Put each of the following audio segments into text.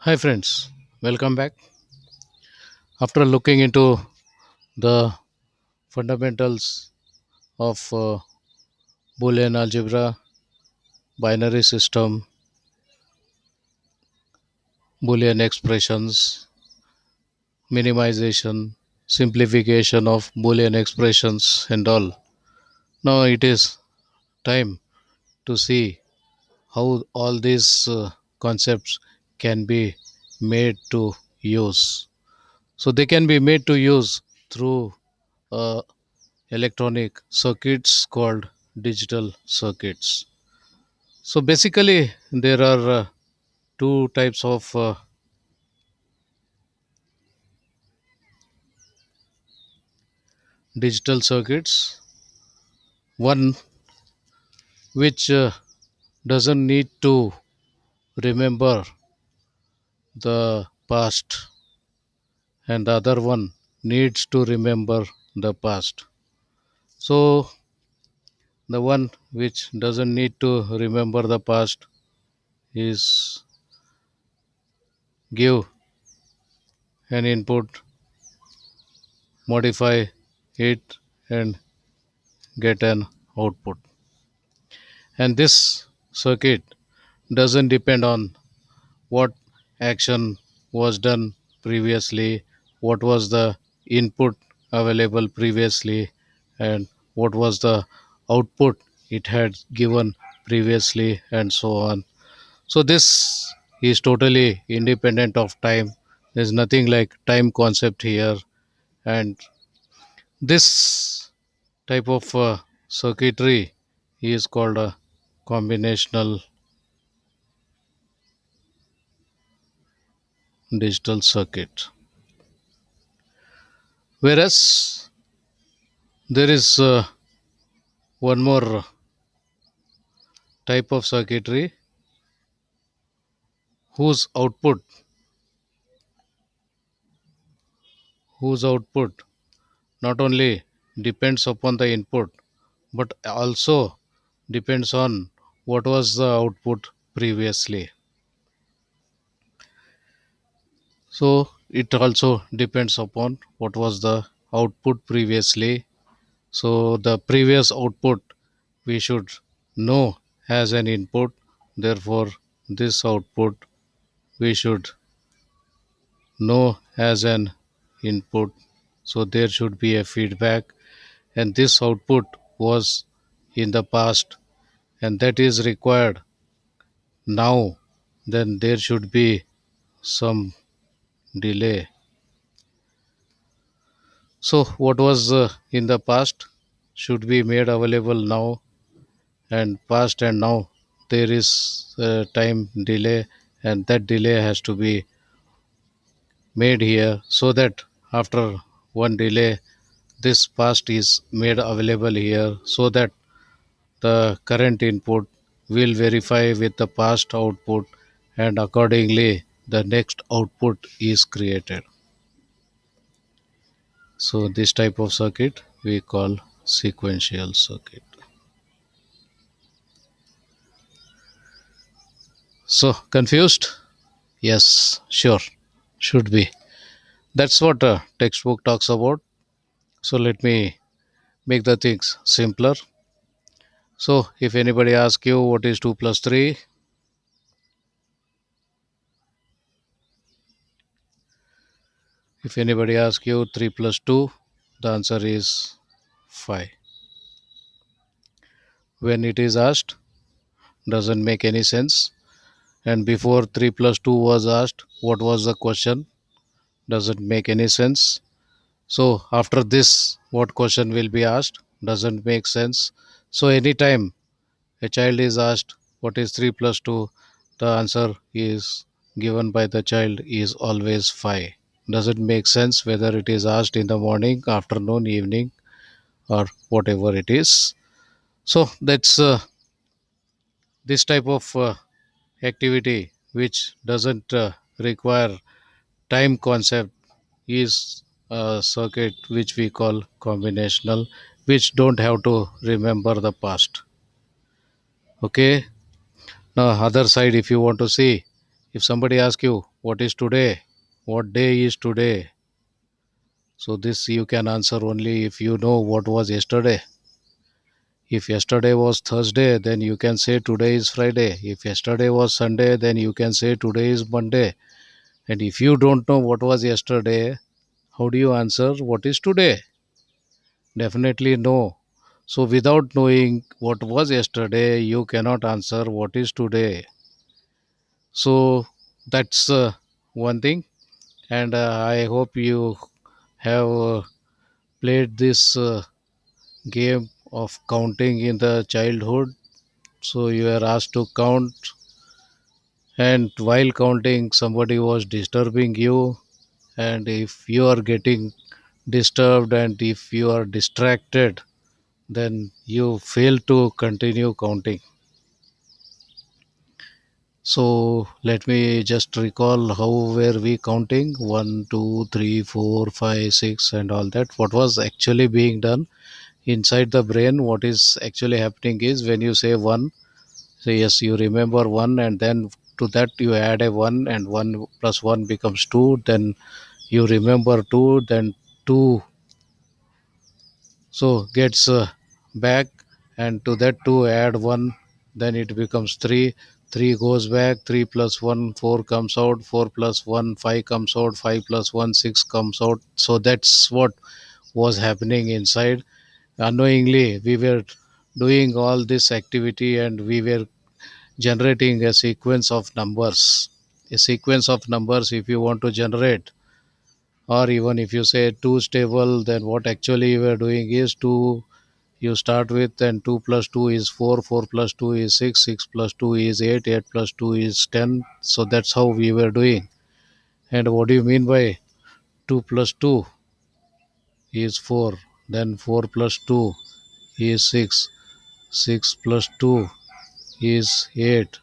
Hi, friends. Welcome back. After looking into the fundamentals of Boolean algebra, binary system, Boolean expressions, minimization, simplification of Boolean expressions, and all, now it is time to see how all these concepts can be made to use. So, they can be made to use through uh, electronic circuits called digital circuits. So basically, there are two types of digital circuits. One which doesn't need to remember the past, and the other one needs to remember the past. So the one which doesn't need to remember the past is give an input, modify it, and get an output. And this circuit doesn't depend on what action was done previously, what was the input available previously, and what was the output it had given previously, and so on. So, this is totally independent of time. There's nothing like time concept here, and this type of circuitry is called a combinational digital circuit. Whereas there is one more type of circuitry whose output whose output not only depends upon the input but also depends on what was the output previously. So it also depends upon what was the output previously. So the previous output we should know as an input. Therefore, this output we should know as an input. So there should be a feedback, and this output was in the past, and that is required now. Then there should be some delay. So what was in the past should be made available now, and past and now there is a time delay, and that delay has to be made here, so that after one delay this past is made available here, so that the current input will verify with the past output, and accordingly the next output is created. So this type of circuit we call sequential circuit. So confused? Yes, sure, should be. That's what a textbook talks about. So let me make the things simpler. So if anybody asks you what is 2 plus 3, if anybody asks you 3 plus 2, the answer is 5. When it is asked, doesn't make any sense. And before 3 plus 2 was asked, what was the question? Doesn't make any sense. So after this, what question will be asked? Doesn't make sense. So anytime a child is asked what is 3 plus 2, the answer is given by the child is always 5. Doesn't make sense whether it is asked in the morning, afternoon, evening, or whatever it is. So that's this type of activity which doesn't require time concept is a circuit which we call combinational, which don't have to remember the past. Okay. Now other side, if you want to see, If somebody asks you, what is today? What day is today? So this you can answer only if you know what was yesterday. If yesterday was Thursday, then you can say today is Friday. If yesterday was Sunday, then you can say today is Monday. And if you don't know what was yesterday, how do you answer what is today? Definitely no. So without knowing what was yesterday, you cannot answer what is today. So that's one thing. And I hope you have played this game of counting in the childhood. So you are asked to count, and while counting, somebody was disturbing you. And if you are getting disturbed and if you are distracted, then you fail to continue counting. So let me just recall how were we counting: one, two, three, four, five, six, and all that. What was actually being done inside the brain? What is actually happening is when you say one, so yes, you remember one, and then to that you add a one, and one plus one becomes two. Then you remember two, then two so gets back, and to that 2 add 1, then it becomes 3. 3 goes back, 3 plus 1 4 comes out, 4 plus 1 5 comes out, 5 plus 1 6 comes out. So that's what was happening inside. Unknowingly we were doing all this activity, and we were generating a sequence of numbers. A sequence of numbers, if you want to generate, or even if you say 2 stable, then what actually you are doing is 2 you start with, and 2 plus 2 is 4, 4 plus 2 is 6, 6 plus 2 is 8, 8 plus 2 is 10. So that's how we were doing. And what do you mean by 2 plus 2 is 4, then 4 plus 2 is 6, 6 plus 2 is 8,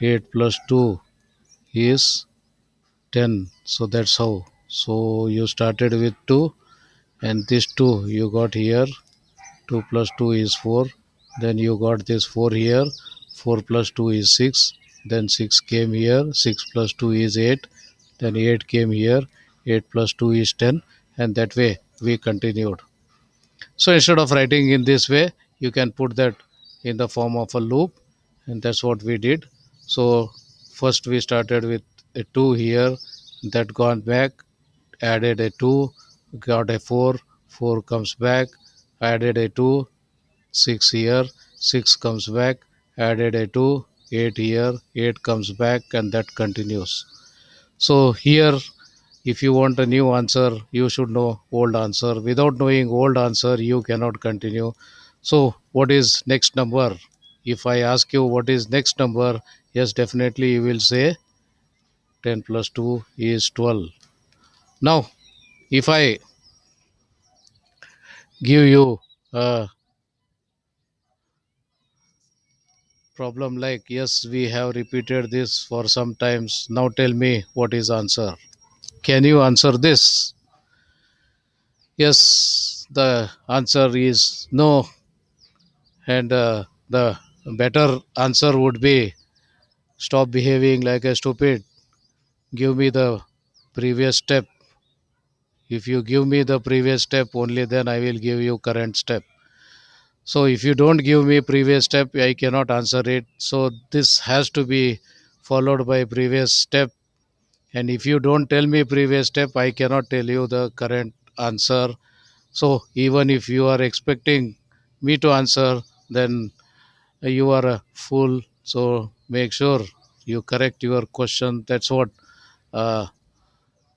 8 plus 2 is 10. So that's how. So you started with 2, and this 2 you got here. 2 plus 2 is 4, then you got this 4 here. 4 plus 2 is 6, then 6 came here. 6 plus 2 is 8, then 8 came here. 8 plus 2 is 10, and that way we continued. So instead of writing in this way, you can put that in the form of a loop, and that's what we did. So first we started with a 2 here, that gone back, added a 2, got a 4, 4 comes back, added a 2, 6 here, 6 comes back, added a 2, 8 here, 8 comes back, and that continues. So here, if you want a new answer, you should know old answer. Without knowing old answer, you cannot continue. So what is next number? If I ask you what is next number, yes, definitely you will say 10 plus 2 is 12. Now, if I give you a problem like, yes, we have repeated this for some times, now tell me what is answer. Can you answer this? Yes, the answer is no. And the better answer would be, stop behaving like a stupid, give me the previous step. If you give me the previous step, only then I will give you current step. So if you don't give me previous step, I cannot answer it. So this has to be followed by previous step. And if you don't tell me previous step, I cannot tell you the current answer. So even if you are expecting me to answer, then you are a fool. So make sure you correct your question. That's what uh,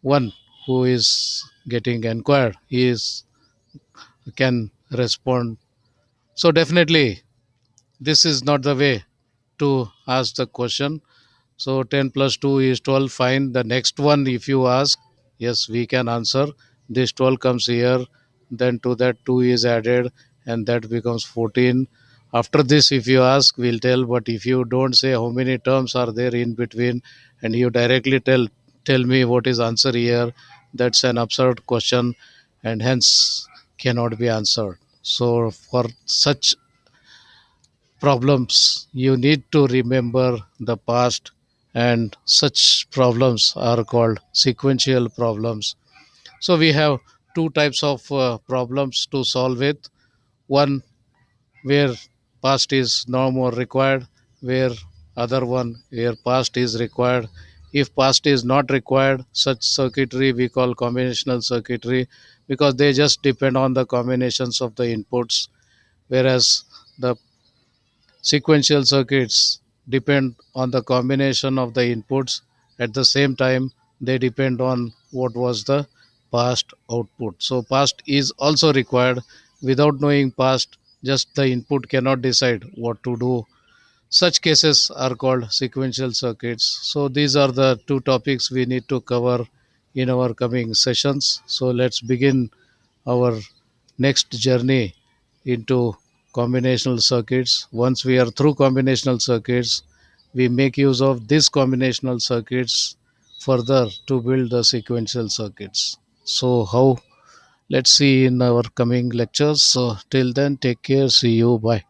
one who is getting inquired is can respond. So definitely this is not the way to ask the question. So 10 plus 2 is 12, fine. The next one, if you ask, yes, we can answer. This 12 comes here, then to that 2 is added, and that becomes 14. After this, if you ask, we'll tell. But if you don't say how many terms are there in between, and you directly tell me what is answer here, that's an absurd question, and hence cannot be answered. So for such problems, you need to remember the past, and such problems are called sequential problems. So we have two types of problems to solve it. One where past is no more required, where other one where past is required. If past is not required, such circuitry we call combinational circuitry, because they just depend on the combinations of the inputs, whereas the sequential circuits depend on the combination of the inputs. At the same time, they depend on what was the past output. So past is also required. Without knowing past, just the input cannot decide what to do. Such cases are called sequential circuits. So these are the two topics we need to cover in our coming sessions. So let's begin our next journey into combinational circuits. Once we are through combinational circuits, we make use of these combinational circuits further to build the sequential circuits. So, how? Let's see in our coming lectures. So, till then, take care. See you. Bye.